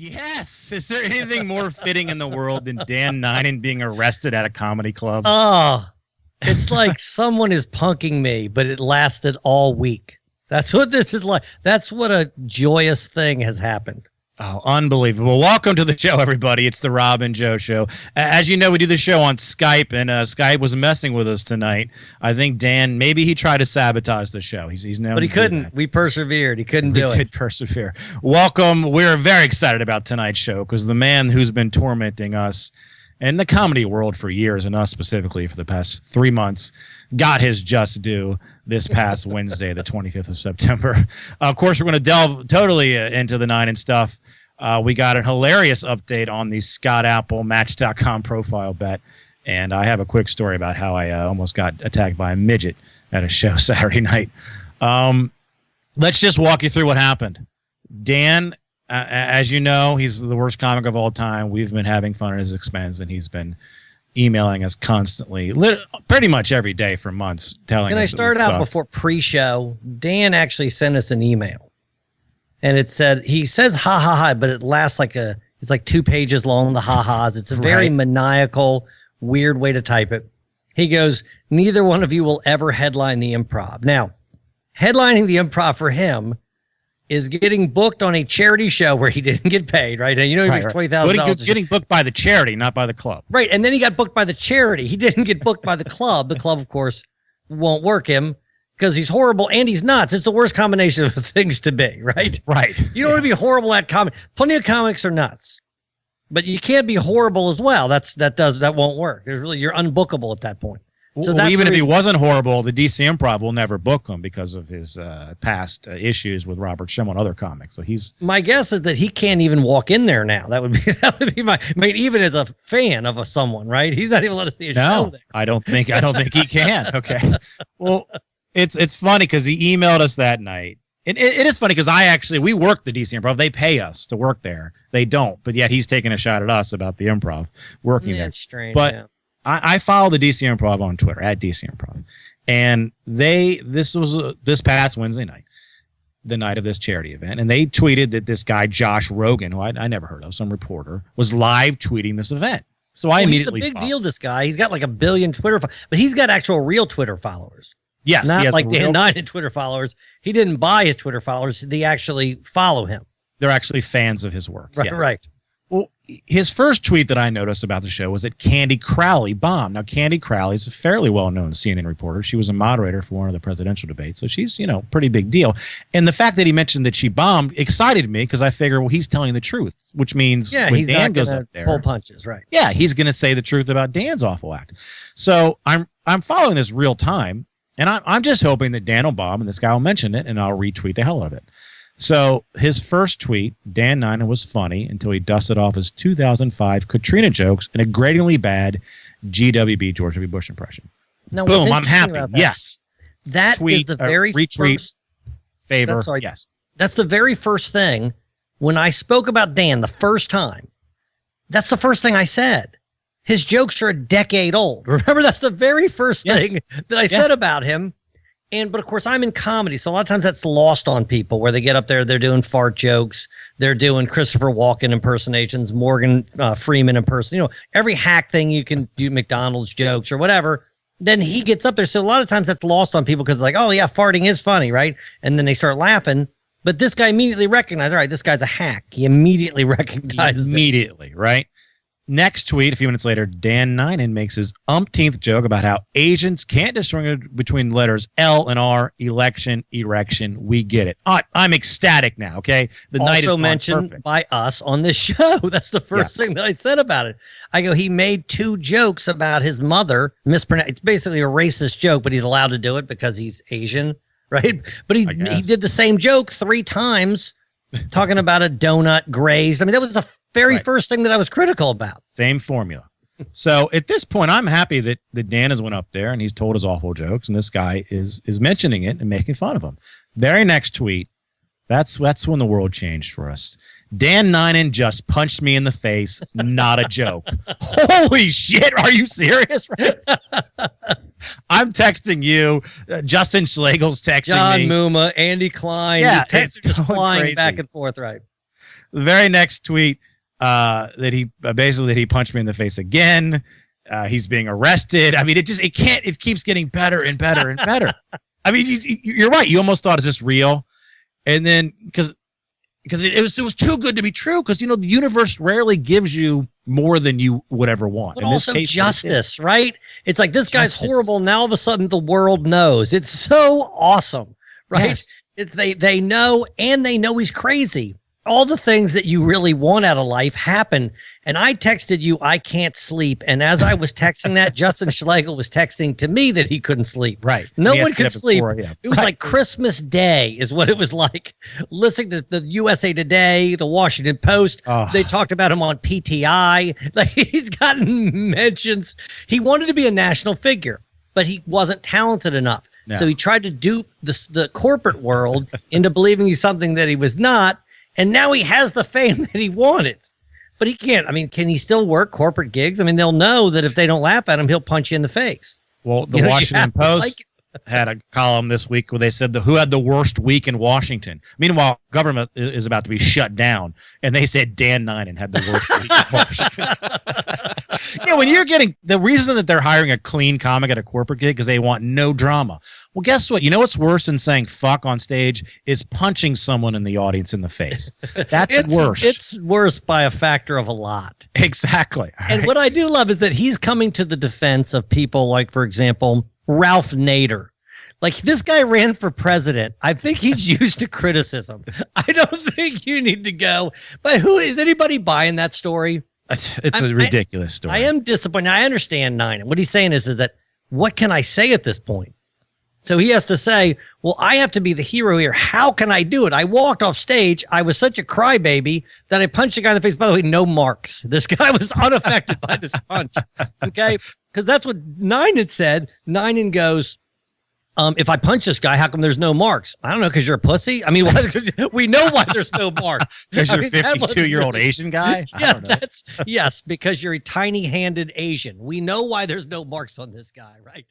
Yes. Is there anything more fitting in the world than Dan Nainan being arrested at a comedy club? Oh, it's like someone is punking me, but it lasted all week. That's what this is like. That's what a joyous thing has happened. Oh, unbelievable. Welcome to the show, everybody. It's the Rob and Joe Show. As you know, we do the show on Skype, and Skype was messing with us tonight. I think Dan, maybe he tried to sabotage the show. He's known, but he couldn't. We persevered. He couldn't do it. We did persevere. Welcome. We're very excited about tonight's show because the man who's been tormenting us and the comedy world for years, and us specifically for the past 3 months, got his just due this past Wednesday, the 25th of September. Of course, we're going to delve totally into the Nainan stuff. We got a hilarious update on the Scott Apple Match.com profile bet, and I have a quick story about how I almost got attacked by a midget at a show Saturday night. Let's just walk you through what happened. Dan, as you know, he's the worst comic of all time. We've been having fun at his expense, and he's been emailing us constantly, pretty much every day for months, telling us. And I started out before pre-show. Dan actually sent us an email, and it said, he says ha ha ha, but it lasts it's like 2 pages long, the ha ha's. It's a very maniacal, weird way to type it. He goes, neither one of you will ever headline the Improv. Now, headlining the Improv for him is getting booked on a charity show where he didn't get paid, right? And you know, he makes $20,000. Getting booked by the charity, not by the club. Right. And then he got booked by the charity. He didn't get booked by the club. The club, of course, won't work him because he's horrible and he's nuts. It's the worst combination of things to be, right? Right. You don't want to be horrible at comedy. Plenty of comics are nuts, but you can't be horrible as well. That won't work. You're unbookable at that point. So even if he wasn't horrible, the DC Improv will never book him because of his past issues with Robert Schimmel and other comics. So my guess is that he can't even walk in there now. That would be my. I mean, even as a fan of someone, right? He's not even let us see a show there. I don't think he can. Okay. Well, it's funny because he emailed us that night. It is funny because we work the DC Improv. They pay us to work there. They don't, but yet he's taking a shot at us about the Improv working there. That's strange. But yeah. I follow the DC Improv on Twitter at DC Improv, and this was this past Wednesday night, the night of this charity event, and they tweeted that this guy Josh Rogan, who I never heard of, some reporter, was live tweeting this event. So I immediately he's a big deal. This guy, he's got like 1 billion Twitter, but he's got actual real Twitter followers. Yes, not like Dan Nainan Twitter followers. He didn't buy his Twitter followers; they actually follow him. They're actually fans of his work. Right, yes. right. Well, his first tweet that I noticed about the show was that Candy Crowley bombed. Now, Candy Crowley is a fairly well-known CNN reporter. She was a moderator for one of the presidential debates, so she's, pretty big deal. And the fact that he mentioned that she bombed excited me because I figure, well, he's telling the truth, which means when he's Dan not goes gonna up there, pull punches, right? Yeah, he's going to say the truth about Dan's awful act. So I'm following this real time, and I'm just hoping that Dan will bomb and this guy will mention it, and I'll retweet the hell out of it. So his first tweet, Dan Nainan was funny until he dusted off his 2005 Katrina jokes in a gratingly bad GWB George W. Bush impression. Now, boom, I'm happy. Yes. That tweet, is the very retweet, first favor. Yes. That's the very first thing when I spoke about Dan the first time. That's the first thing I said. His jokes are a decade old. Remember, that's the very first thing that I said about him. But of course, I'm in comedy, so a lot of times that's lost on people where they get up there, they're doing fart jokes, they're doing Christopher Walken impersonations, Morgan Freeman impersonations, every hack thing you can do, McDonald's jokes or whatever. Then he gets up there. So a lot of times that's lost on people because they're like, oh yeah, farting is funny, right? And then they start laughing. But this guy immediately recognized, all right, this guy's a hack. He immediately recognizes it. Right? Next tweet, a few minutes later, Dan Nainan makes his umpteenth joke about how Asians can't distinguish between letters L and R, election, erection. We get it. I'm ecstatic now, okay? The night is also mentioned by us on this show. That's the first thing that I said about it. I go, he made 2 jokes about his mother. It's basically a racist joke, but he's allowed to do it because he's Asian, right? But he did the same joke 3 times talking about a donut grazed. I mean, that was the very first thing that I was critical about. Same formula. So at this point, I'm happy that Dan has went up there and he's told his awful jokes, and this guy is mentioning it and making fun of him. Very next tweet, that's when the world changed for us. Dan Nainan just punched me in the face. Not a joke. Holy shit! Are you serious? I'm texting you. Justin Schlegel's texting John me. Muma, Andy Klein. Yeah, texts just flying crazy. back and forth. Right. The very next tweet that he basically that he punched me in the face again. He's being arrested. I mean, it keeps getting better and better and better. I mean, you're right. You almost thought, is this real? And then because it was too good to be true. Because the universe rarely gives you more than you would ever want. But also justice, right? It's like this guy's horrible. Now all of a sudden the world knows. It's so awesome, right? Yes. It's they know, and they know he's crazy. All the things that you really want out of life happen. And I texted you, I can't sleep. And as I was texting that, Justin Schlegel was texting to me that he couldn't sleep. Right. No one could sleep. It was like Christmas Day is what it was like. Listening to the USA Today, the Washington Post. They talked about him on PTI. Like, he's gotten mentions. He wanted to be a national figure, but he wasn't talented enough. No. So he tried to dupe the corporate world into believing he's something that he was not. And now he has the fame that he wanted, but he can't. I mean, can he still work corporate gigs? I mean, they'll know that if they don't laugh at him, he'll punch you in the face. Well, the Washington Post had a column this week where they said who had the worst week in Washington. Meanwhile, government is about to be shut down, and they said Dan Nainan had the worst week in Washington. Yeah, when you're getting the reason that they're hiring a clean comic at a corporate gig because they want no drama. Well, guess what? You know what's worse than saying fuck on stage is punching someone in the audience in the face. That's worse. It's worse by a factor of a lot. Exactly. And what I do love is that he's coming to the defense of people like, for example, Ralph Nader. Like, this guy ran for president. I think he's used to criticism. I don't think you need to go. But is anybody buying that story? It's a ridiculous story. I am disappointed. I understand Nainan. What he's saying is that what can I say at this point? So he has to say, well, I have to be the hero here. How can I do it? I walked off stage. I was such a crybaby that I punched a guy in the face. By the way, no marks. This guy was unaffected by this punch. Okay? Because that's what Nainan said. Nainan goes, if I punch this guy, how come there's no marks? I don't know, because you're a pussy. I mean, we know why there's no marks. Because you're a 52-year-old Asian guy? Yeah, yes, because you're a tiny-handed Asian. We know why there's no marks on this guy, right?